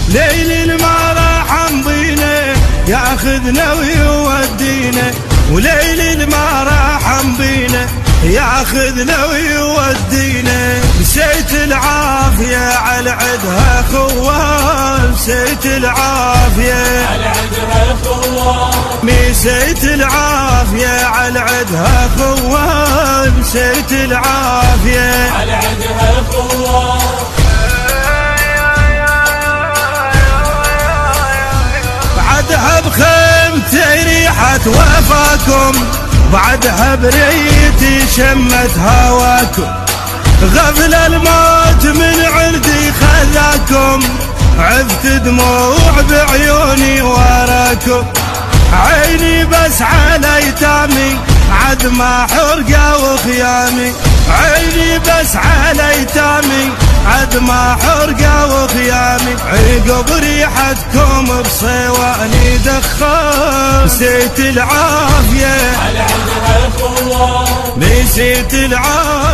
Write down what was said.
ليل ما راح مضينا ياخذنا ويودينا، وليل ما راح مضينا ياخذنا ويودينا. نسيت العافية على عدها خوال، نسيت العافية على عدها خوال، نسيت العافية على عدها خوال، نسيت العافية على عدها خوال. بعدها بخيمتي ريحة وفاكم، بعدها بريتي شمت هواكم، غفل الموت من عندي خذاكم، عفت دموع بعيوني وراكم. عيني بس على ايتامي عد ما حرقة وخيامي، عيني بس على ايتامي عد ما حرقة وخيامي. عقب ريحتكم بصيواني دخان، نسيت العافية على عدها خوال، نسيت العافية